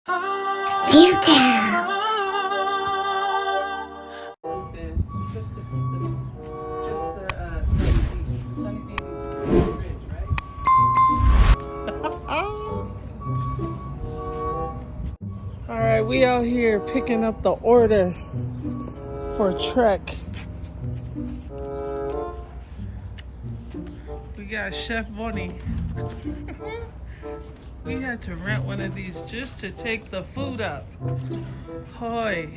Newtown. This just the Sunny D needs to stay in the fridge, right? All right, we out here picking up the order for Trek. We got Chef Bonnie. We had to rent one of these just to take the food up. Hoy.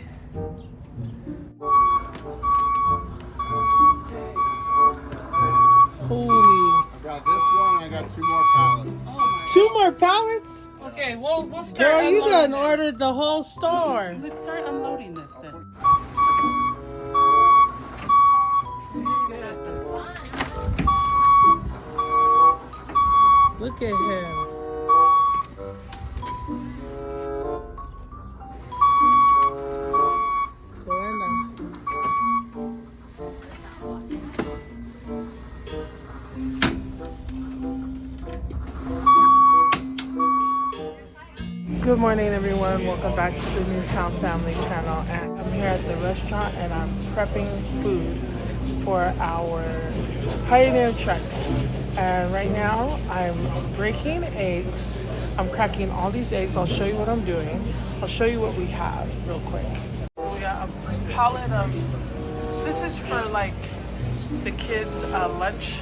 Holy. I got this one, I got 2 more pallets. 2 more pallets? Okay, we'll start. Girl, you unloading done it. ordered the whole store. Let's start unloading this then. Look at him. Good morning, everyone. Welcome back to the Newtown Family Channel. And I'm here at the restaurant and I'm prepping food for our Pioneer Trek. And right now I'm breaking eggs. I'm cracking all these eggs. I'll show you what I'm doing. I'll show you what we have real quick. So we got a pallet of, this is for like the kids' lunch.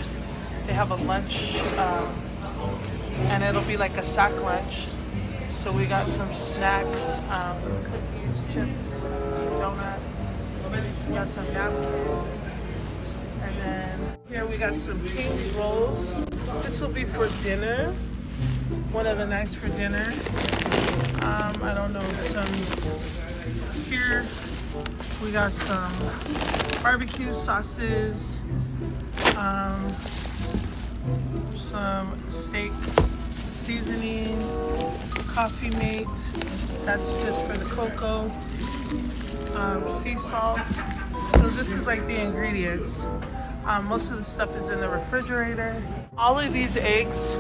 They have a lunch and it'll be like a sack lunch. So we got some snacks, cookies, chips, donuts. We got some napkins. And then here we got some pink rolls. This will be for dinner. One of the nights for dinner. I don't know, here we got some barbecue sauces, some steak seasoning, coffee mate, that's just for the cocoa, sea salt. So this is like the ingredients. Most of the stuff is in the refrigerator. All of these eggs,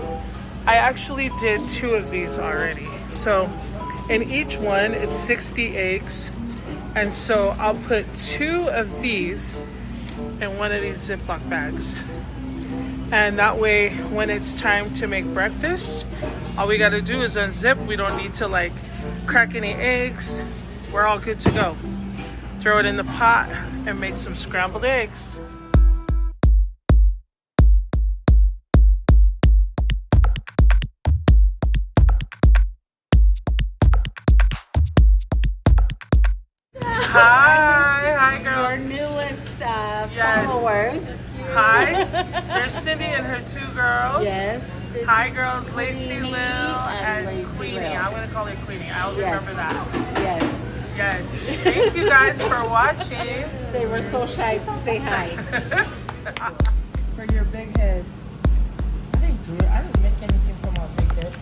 I actually did 2 of these already. So in each one, it's 60 eggs. And so I'll put 2 of these in one of these Ziploc bags. And that way, when it's time to make breakfast, all we gotta do is unzip. We don't need to like crack any eggs. We're all good to go. Throw it in the pot and make some scrambled eggs. Hi girls. Our newest Yes. followers. Hi, there's Cindy and her 2 girls. Yes. this Hi is girls, Lacey Queenie Lil and Lacey Queenie. Lil. I'm gonna call her Queenie. I'll Yes. remember that. Yes. Yes. Thank you guys for watching. They were so shy to say hi. For your big head. I didn't do it. I didn't make anything from our big head.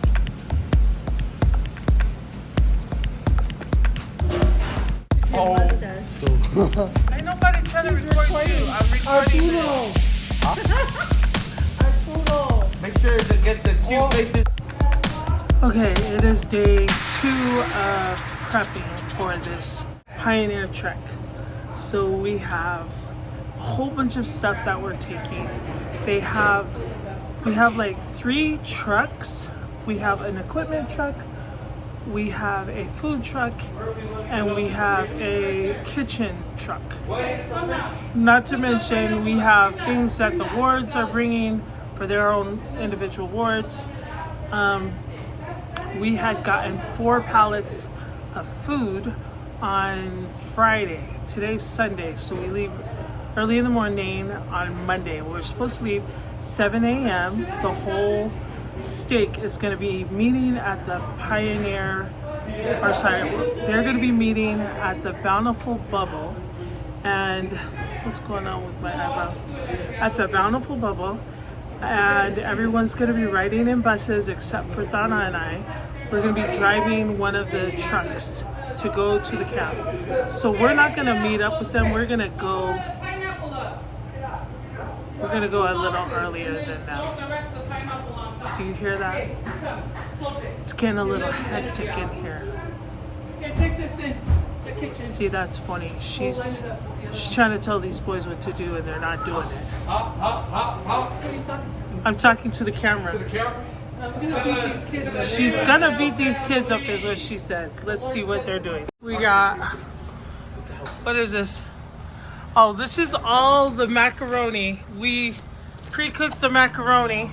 Oh. Ain't nobody trying to record you. I'm recording you. Arturo. Make sure to get the cute faces. Okay, it is day 2 of prepping for this Pioneer Trek. So we have a whole bunch of stuff that we're taking. We have like 3 trucks. We have an equipment truck, we have a food truck, and we have a kitchen truck. Not to mention we have things that the wards are bringing for their own individual wards. We had gotten 4 pallets of food on Friday. Today's Sunday, so we leave early in the morning on Monday. We're supposed to leave 7 a.m. The whole stake is going to be meeting at the Pioneer, they're going to be meeting at the Bountiful Bubble. And what's going on with my eyebrow? At the Bountiful Bubble. And everyone's going to be riding in buses except for Donna and I. We're going to be driving one of the trucks to go to the camp. So we're not going to meet up with them. We're going to go a little earlier than that. Do you hear that? It's getting a little hectic in here. take this in the kitchen. See, that's funny. She's trying to tell these boys what to do and they're not doing it. What are you talking to? I'm talking to the camera. I'm gonna beat these kids up. She's gonna beat these kids up is what she says. Let's see what they're doing. We got, what is this? Oh, this is all the macaroni. We pre-cooked the macaroni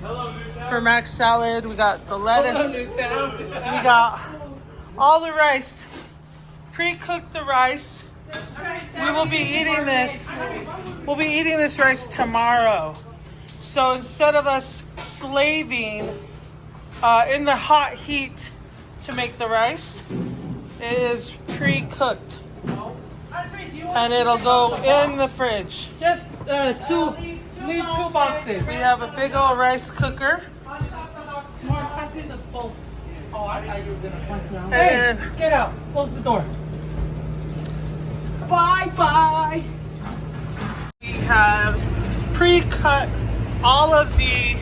for mac salad. We got the lettuce. We got all the rice. Pre-cooked the rice. We will be eating this. We'll be eating this rice tomorrow. So instead of us slaving in the hot heat to make the rice, it is pre-cooked. And it'll go in the fridge. Just leave two boxes. We have a big old rice cooker. Mark, pass me the bowl. Oh, I thought you were gonna punch me out. And Hey, get out. Close the door. Bye. we have pre-cut all of the,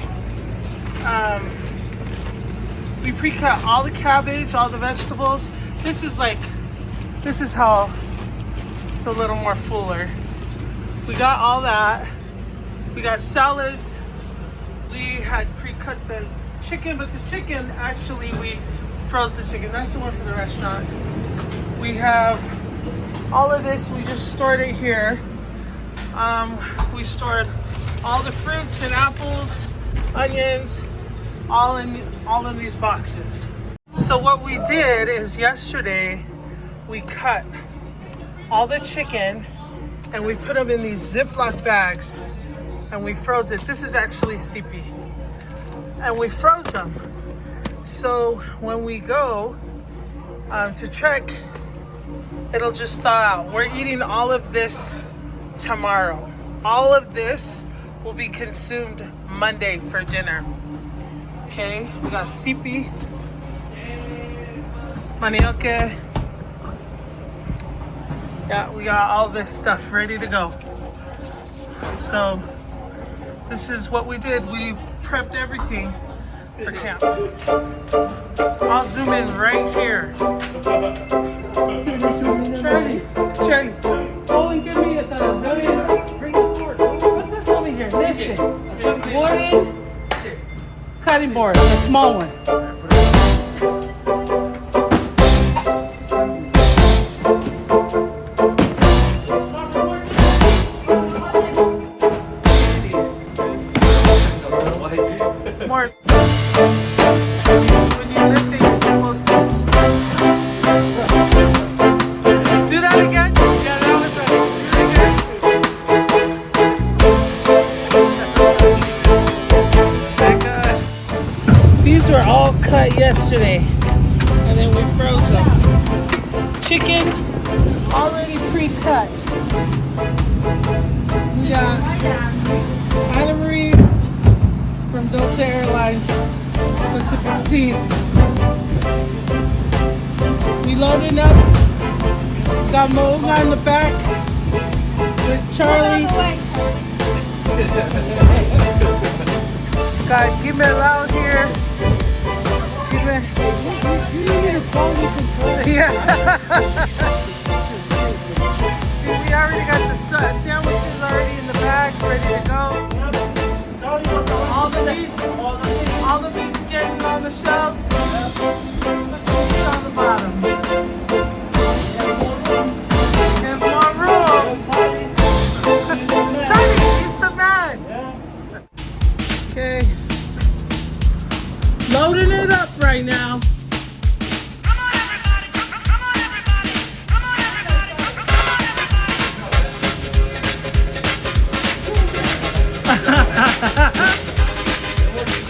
we pre-cut all the cabbage, all the vegetables. This is how it's a little more fuller. We got all that. We got salads. We had pre-cut the chicken, but the chicken, actually, we froze the chicken. That's the one for the restaurant. We have all of this. We just stored it here. We stored all the fruits and apples, onions, all in these boxes. So what we did is yesterday, we cut all the chicken and we put them in these Ziploc bags and we froze it. This is actually sipi. And we froze them. So when we go to Trek, it'll just thaw out. We're eating all of this tomorrow. All of this will be consumed Monday for dinner. Okay, we got sipi, manioke. Yeah, we got all this stuff ready to go. So this is what we did. We prepped everything for camp. I'll zoom in right here. Charlie, go and give me a bring the board. Put this over here. Listen. Wooden cutting board, a small one. More. When you lift it, you're supposed to. Do that again? Yeah, that was right. These were all cut yesterday, and then we froze them. Chicken, already pre-cut. We got Anna Marie from Delta Airlines, Pacific Seas. We loaded up. Got Moga in the back with Charlie. Got Gimel out here. You need a quality control. Yeah. See, we already got the sandwiches already in the bag, ready to go. All the meats getting on the shelves. It's on the bottom. And more room. Charlie, he's the man. Okay. Loading it up right now.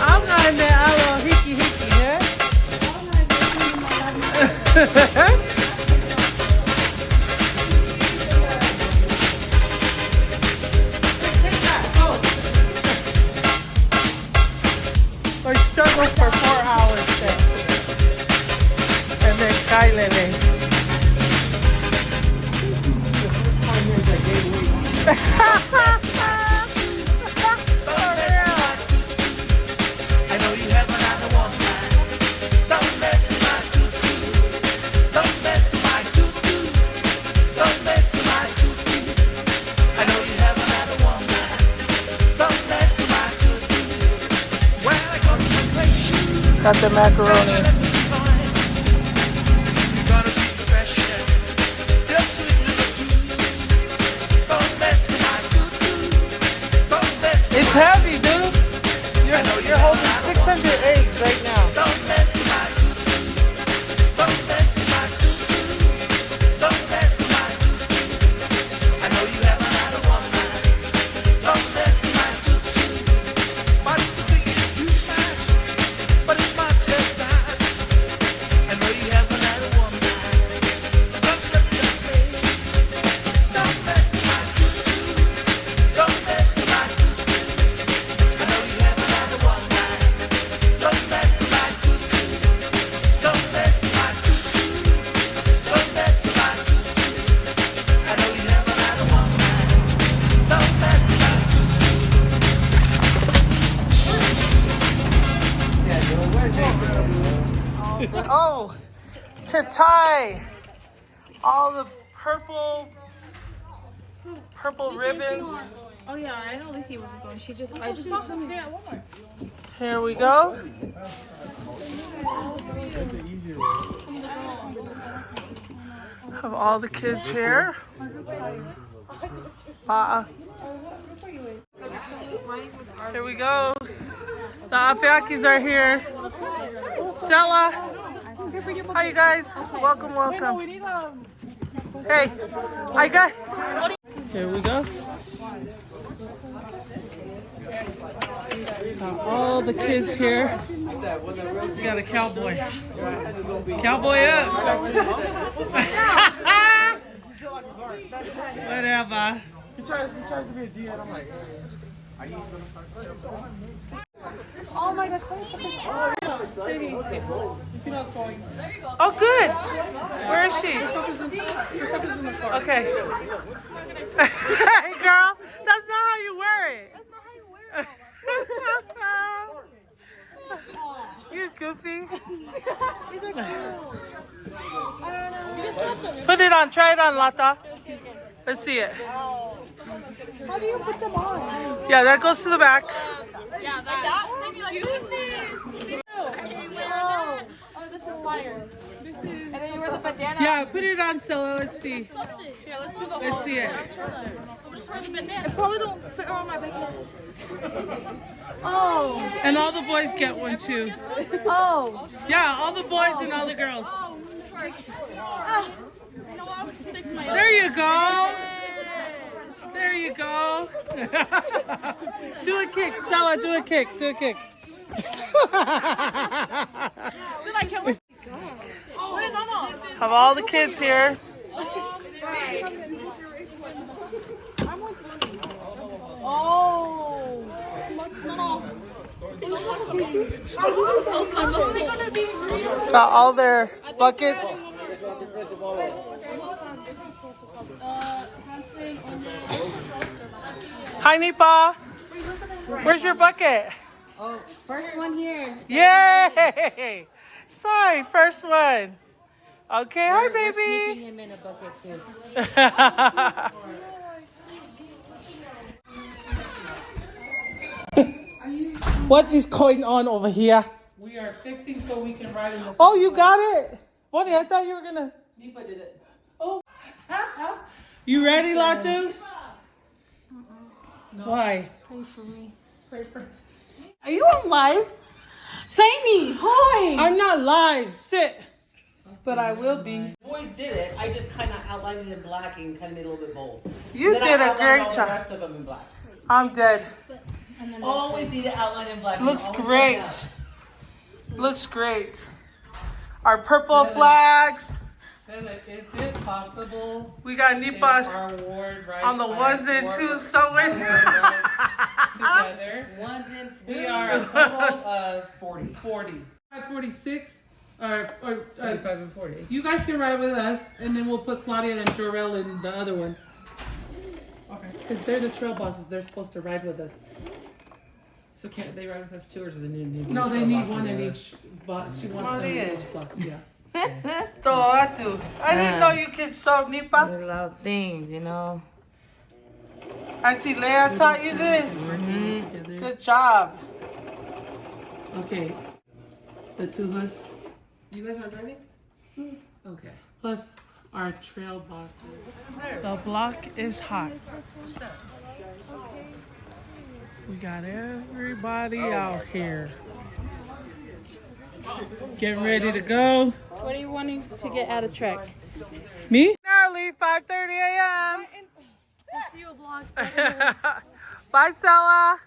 I'm not in there, I will hickey, yeah? We struggled for 4 hours there. And then Kylele. Got the macaroni. It's heavy, dude. You're holding 600 eggs right now. Oh, to tie all the purple ribbons. Oh yeah, I know Lizzie wasn't going. I just saw her today at Walmart. Here we go. Have all the kids here. Here we go. The Afiakis are here. Stella, hi you guys. Welcome, welcome. Hey, hi guys. Here we go. Got all the kids here. We got a cowboy. Cowboy up. Whatever. He tries to be a G, and I'm like, are you gonna start? Oh my gosh, Sadie, Fino's going. Oh, good. Where is she? Your stuff is in the car. Okay. Hey, girl, that's not how you wear it. That's not how you wear it. You goofy. These are cute. I don't know. You just have them. Put it on. Try it on, Lata. Let's see it. How do you put them on? Yeah, that goes to the back. Yeah, that. Oh, this is fire. And then you wear the bandana. Yeah, put it on, Stella. Let's see. Yeah, let's do the whole. Let's see it. We'll just wear the bandana. It probably don't fit around my back. Oh. And all the boys get one too. Oh. Yeah, all the boys and all the girls. You know what? I'll just stick to my. There you go. There you go. Do a kick, Stella. Do a kick. Do a kick. Have all the kids here. Oh. Got all their buckets. Hi, Nipa. Where's your bucket? Oh, first one here. Yay! Sorry, first one. Okay, hi, We're sneaking baby. him in a bucket too. What is going on over here? We are fixing so we can ride in the. Oh, you got it. Bonnie, I thought you were gonna. Nipa did it. Oh. You ready, Latu? Why? Pray for me. Pray for. Are you on live? Saini, hi. I'm not live. Sit. But I will be. Boys did it. I just kind of outlined it in black and kind of made it a little bit bold. You Then did I a outlined great all job. The rest of them in black. I'm dead. Always need to outline in black. Looks Always great. stand Looks great. Our purple flags. Is it possible? We got if Nipa our ward rides on the ones and our twos sewing. together. Ones and twos. We are a total of 40. 40. 46 or 35 and 40. you guys can ride with us, and then we'll put Claudia and Jorel in the other one. Okay. Because they're the trail bosses. They're supposed to ride with us. So can't they ride with us too, or does it need? No, they a need boss one in together? each bus. She wants them Maria. in each bus. Yeah. So Atu, I didn't know you could sew, Nipa. There's a lot of things, you know. Auntie Leah taught you this. Good job. Okay. The two of us. You guys aren't driving? Okay. Plus our trail bosses. The block is hot. We got everybody out here. Getting ready to go. What are you wanting to get out of Trek? Me? Early, 5:30 a.m. I see you a blog. Bye, Stella.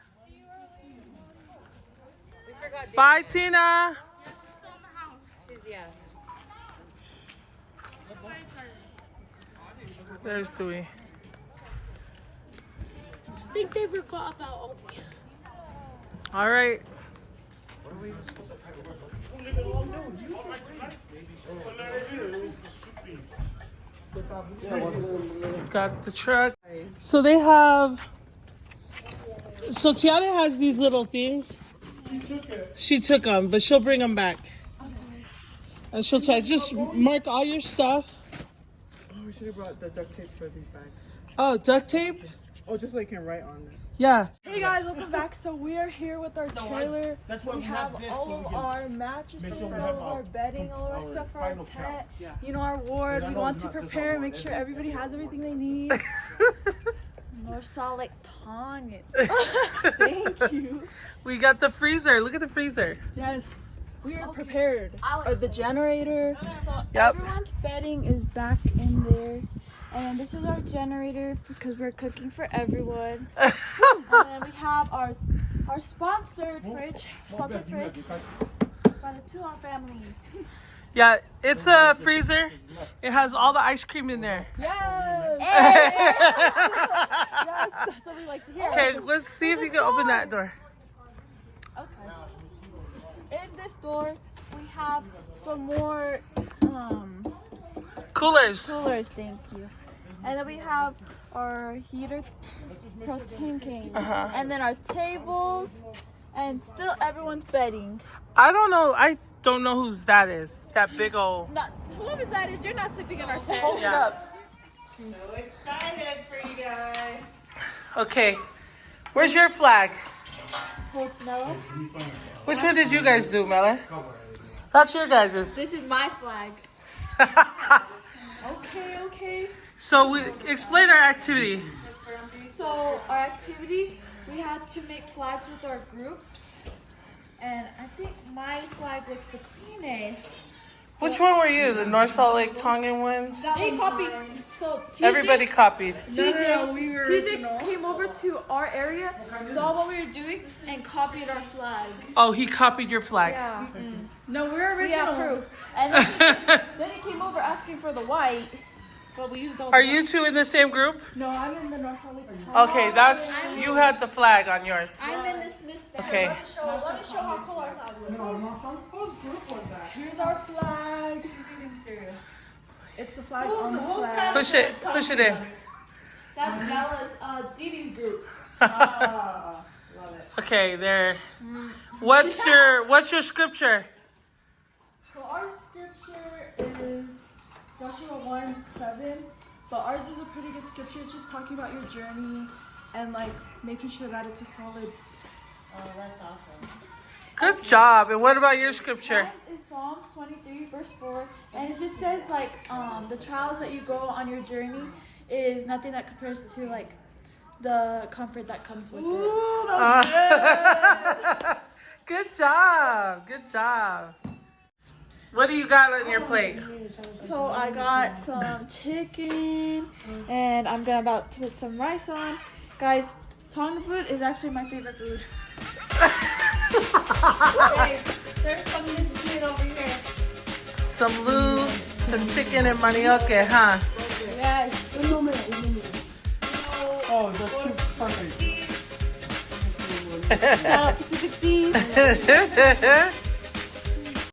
Bye, Tina. There's Dewey. I think they forgot about Obi. All right. Got the truck. So they have. So Tiana has these little things. She took them, but she'll bring them back. And she'll try. Just mark all your stuff. Oh, we should have brought the duct tape for these bags. Oh, duct tape? Oh, just so they can write on it. Yeah. Hey guys, welcome back. So we are here with our trailer. We have all of our mattresses, all of our bedding, all of our stuff for our tent. You know, our ward. We want to prepare, make sure everybody has everything they need. North Salt Lake Tongue. Thank you. We got the freezer. Look at the freezer. Yes, we are prepared. The generator. So Yep. everyone's bedding is back in there. And this is our generator because we're cooking for everyone. And then we have our sponsored fridge by the Tuan family. Yeah, it's a freezer. It has all the ice cream in there. Yes. Yes, that's what we like to hear. Okay, let's see if you can open that door. Okay. In this door, we have some more Coolers. coolers, thank you. And then we have our heater, protein cane. And then our tables, and still everyone's bedding. I don't know whose that is. That big old. Not, whoever that is, you're not sleeping in our tent. Yeah. So excited for you guys. Okay. Where's your flag? Mela? Which one did you guys do, Mela? That's your guys's. This is my flag. Okay. So we explain our activity. So our activity, we had to make flags with our groups. And I think my flag looks the cleanest. Which one were you? The North Salt Lake Tongan ones? They copied. So TJ, Everybody copied. TJ came over to our area, saw what we were doing, and copied our flag. Oh, he copied your flag. Yeah. No, we're We original. have proof. And then he came over asking for the white, but we used all Are you two in the same group? No, I'm in the North Salt Lake Tongue. Okay, that's you had the flag on yours. I'm in this Miss Fan. Okay. Let me show how cool our flag is. Here's our flag. It's the flag on the flag. Push it in. That's Bella's Didi's group. Okay, there. What's your scripture? So our scripture is Joshua 1:7, but ours is a pretty good scripture. It's just talking about your journey and like making sure that it's a solid. Oh, that's awesome. Good job. And what about your scripture? Mine is Psalms 23 verse 4, and it just says like the trials that you go on your journey is nothing that compares to like the comfort that comes with it. Ooh, that was Good job. Good job. What do you got on your plate? So I got some chicken, and I'm about to put some rice on. Guys, Tonga food is actually my favorite food. Okay, there's some mince meat over here. Some lube, some chicken and manioke, huh? Yes. Oh, that's too funny. Shout out Pacific Seas.